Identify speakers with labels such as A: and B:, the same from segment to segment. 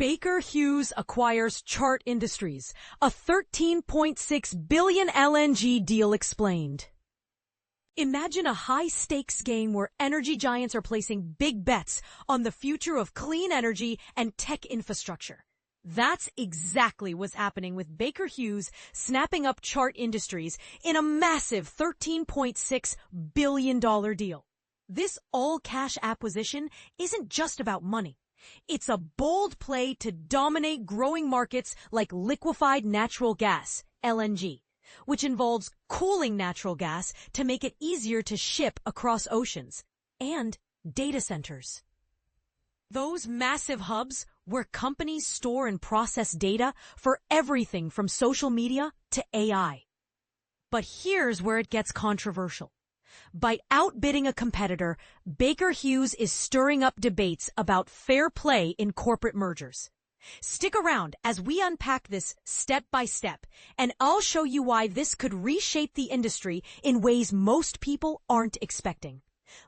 A: Baker Hughes acquires Chart Industries, a $13.6 billion LNG deal explained. Imagine a high-stakes game where energy giants are placing big bets on the future of clean energy and tech infrastructure. That's exactly what's happening with Baker Hughes snapping up Chart Industries in a massive $13.6 billion deal. This all-cash acquisition isn't just about money. It's a bold play to dominate growing markets like liquefied natural gas, LNG, which involves cooling natural gas to make it easier to ship across oceans, and data centers. Those massive hubs where companies store and process data for everything from social media to AI. But here's where it gets controversial. By outbidding a competitor, Baker Hughes is stirring up debates about fair play in corporate mergers. Stick around as we unpack this step by step, and I'll show you why this could reshape the industry in ways most people aren't expecting.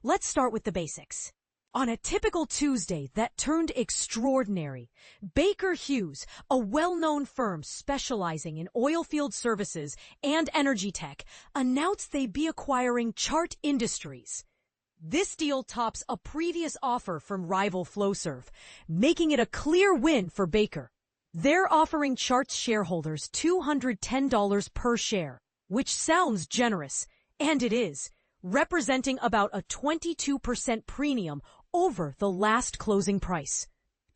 A: Let's start with the basics. On a typical Tuesday that turned extraordinary, Baker Hughes, a well-known firm specializing in oilfield services and energy tech, announced they'd be acquiring Chart Industries. This deal tops a previous offer from rival Flowserve, making it a clear win for Baker. They're offering Chart's shareholders $210 per share, which sounds generous, and it is, representing about a 22% premium over the last closing price.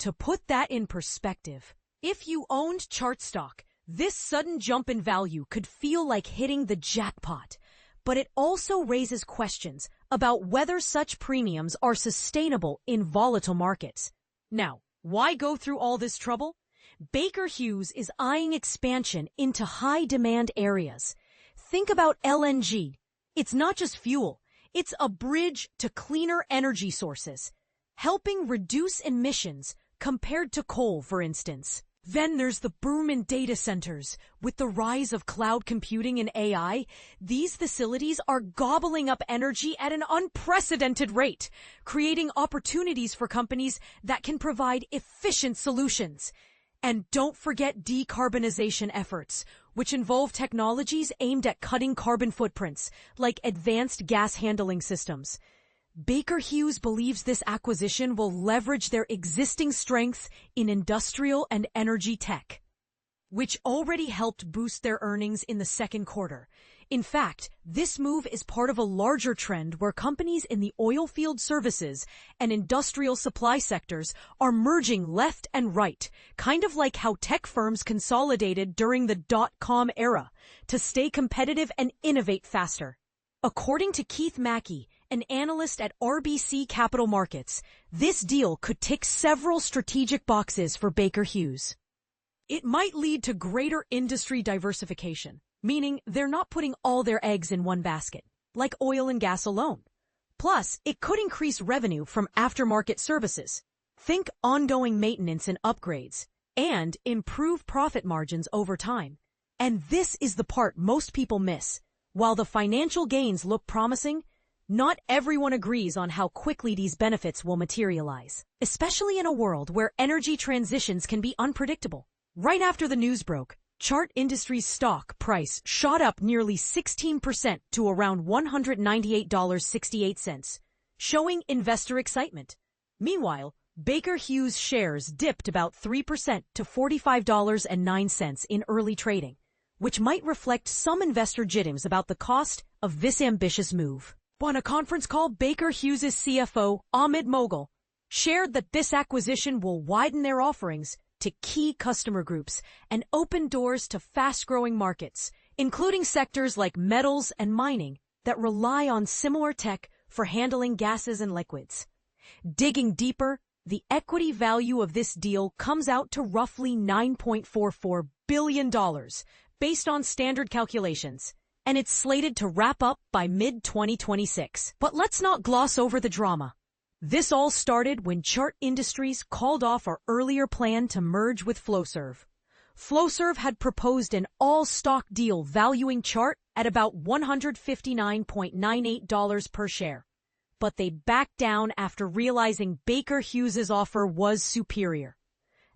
A: To put that in perspective, if you owned Chart stock, this sudden jump in value could feel like hitting the jackpot. But it also raises questions about whether such premiums are sustainable in volatile markets. Now, why go through all this trouble? Baker Hughes is eyeing expansion into high-demand areas. Think about LNG. It's not just fuel. It's a bridge to cleaner energy sources, helping reduce emissions compared to coal, for instance. Then there's the boom in data centers. With the rise of cloud computing and AI, these facilities are gobbling up energy at an unprecedented rate, creating opportunities for companies that can provide efficient solutions. And don't forget decarbonization efforts, which involve technologies aimed at cutting carbon footprints, like advanced gas handling systems. Baker Hughes believes this acquisition will leverage their existing strengths in industrial and energy tech, which already helped boost their earnings in the second quarter. In fact, this move is part of a larger trend where companies in the oilfield services and industrial supply sectors are merging left and right, kind of like how tech firms consolidated during the dot-com era to stay competitive and innovate faster. According to Keith Mackey, an analyst at RBC Capital Markets, this deal could tick several strategic boxes for Baker Hughes. It might lead to greater industry diversification, meaning they're not putting all their eggs in one basket, like oil and gas alone. Plus, it could increase revenue from aftermarket services. Think ongoing maintenance and upgrades, and improve profit margins over time. And this is the part most people miss. While the financial gains look promising, not everyone agrees on how quickly these benefits will materialize, especially in a world where energy transitions can be unpredictable. Right after the news broke, Chart Industries' stock price shot up nearly 16% to around $198.68, showing investor excitement. Meanwhile, Baker Hughes shares dipped about 3% to $45.09 in early trading, which might reflect some investor jitters about the cost of this ambitious move. On a conference call, Baker Hughes' CFO, Ahmed Moghal, shared that this acquisition will widen their offerings to key customer groups and open doors to fast-growing markets, including sectors like metals and mining that rely on similar tech for handling gases and liquids. Digging deeper, the equity value of this deal comes out to roughly $9.44 billion, based on standard calculations, and it's slated to wrap up by mid-2026. But let's not gloss over the drama. This all started when Chart Industries called off our earlier plan to merge with Flowserve. Flowserve had proposed an all-stock deal valuing Chart at about $159.98 per share, but they backed down after realizing Baker Hughes' offer was superior.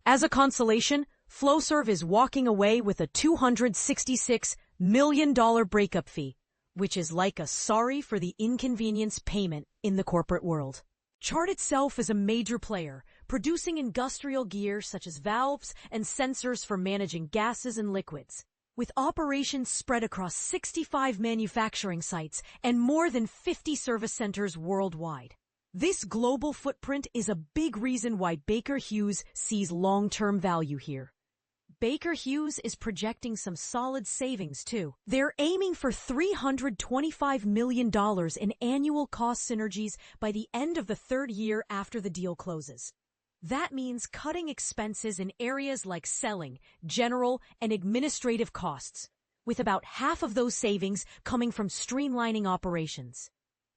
A: As a consolation, Flowserve is walking away with a $266 million breakup fee, which is like a sorry for the inconvenience payment in the corporate world. Chart itself is a major player, producing industrial gear such as valves and sensors for managing gases and liquids. With operations spread across 65 manufacturing sites and more than 50 service centers worldwide. This global footprint is a big reason why Baker Hughes sees long-term value here. Baker Hughes is projecting some solid savings too. They're aiming for $325 million in annual cost synergies by the end of the third year after the deal closes. That means cutting expenses in areas like selling, general, and administrative costs, with about half of those savings coming from streamlining operations.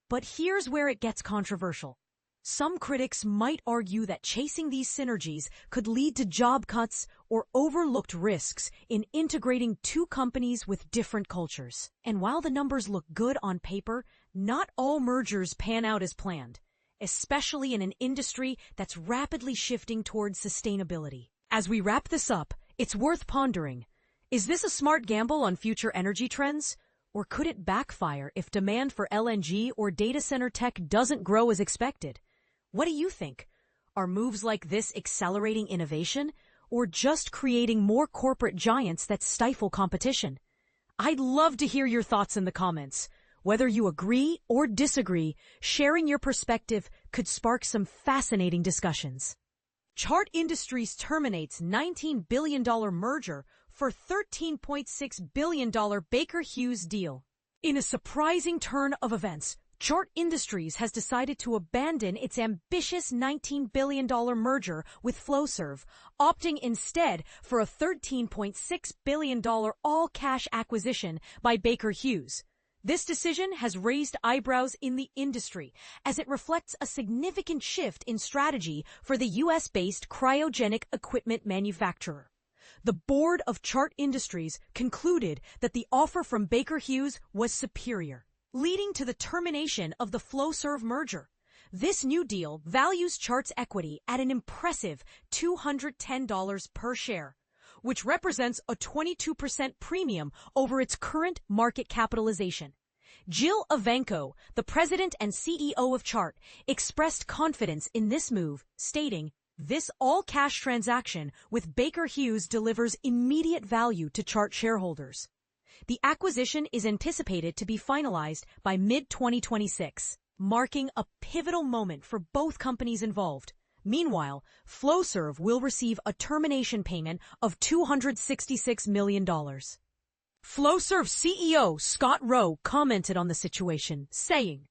A: But here's where it gets controversial. Some critics might argue that chasing these synergies could lead to job cuts or overlooked risks in integrating two companies with different cultures. And while the numbers look good on paper, not all mergers pan out as planned, especially in an industry that's rapidly shifting towards sustainability. As we wrap this up, it's worth pondering. Is this a smart gamble on future energy trends? Or could it backfire if demand for LNG or data center tech doesn't grow as expected? What do you think? Are moves like this accelerating innovation or just creating more corporate giants that stifle competition? I'd love to hear your thoughts in the comments. Whether you agree or disagree, sharing your perspective could spark some fascinating discussions. Chart Industries terminates $19 billion merger for $13.6 billion Baker Hughes deal. In a surprising turn of events, Chart Industries has decided to abandon its ambitious $19 billion merger with Flowserve, opting instead for a $13.6 billion all-cash acquisition by Baker Hughes. This decision has raised eyebrows in the industry, as it reflects a significant shift in strategy for the U.S.-based cryogenic equipment manufacturer. The board of Chart Industries concluded that the offer from Baker Hughes was superior, leading to the termination of the Flowserve merger. This new deal values Chart's equity at an impressive $210 per share, which represents a 22% premium over its current market capitalization. Jill Evanko, the president and CEO of Chart, expressed confidence in this move, stating, "This all-cash transaction with Baker Hughes delivers immediate value to Chart shareholders." The acquisition is anticipated to be finalized by mid-2026, marking a pivotal moment for both companies involved. Meanwhile, Flowserve will receive a termination payment of $266 million. Flowserve CEO Scott Rowe commented on the situation, saying,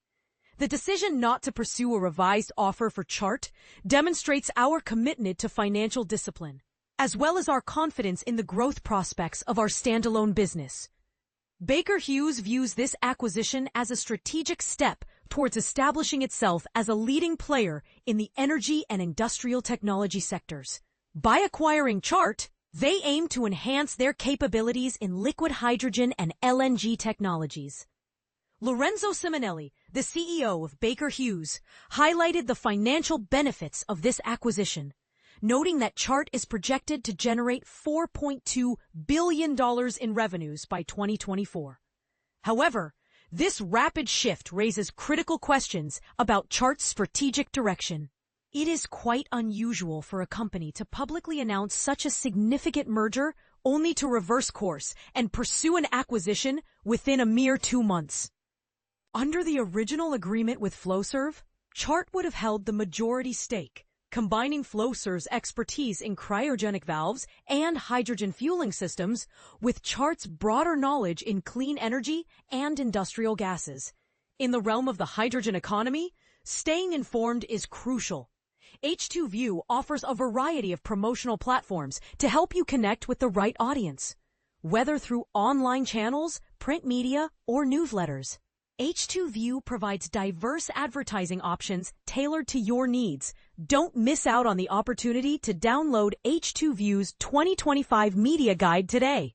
A: "The decision not to pursue a revised offer for Chart demonstrates our commitment to financial discipline, as well as our confidence in the growth prospects of our standalone business." Baker Hughes views this acquisition as a strategic step towards establishing itself as a leading player in the energy and industrial technology sectors. By acquiring Chart, they aim to enhance their capabilities in liquid hydrogen and LNG technologies. Lorenzo Simonelli, the CEO of Baker Hughes, highlighted the financial benefits of this acquisition, noting that Chart is projected to generate $4.2 billion in revenues by 2024. However, this rapid shift raises critical questions about Chart's strategic direction. It is quite unusual for a company to publicly announce such a significant merger only to reverse course and pursue an acquisition within a mere 2 months. Under the original agreement with Flowserve, Chart would have held the majority stake, combining Flowserve's expertise in cryogenic valves and hydrogen fueling systems with Chart's broader knowledge in clean energy and industrial gases. In the realm of the hydrogen economy, staying informed is crucial. H2View offers a variety of promotional platforms to help you connect with the right audience, whether through online channels, print media, or newsletters. H2View provides diverse advertising options tailored to your needs. Don't miss out on the opportunity to download H2View's 2025 Media Guide today.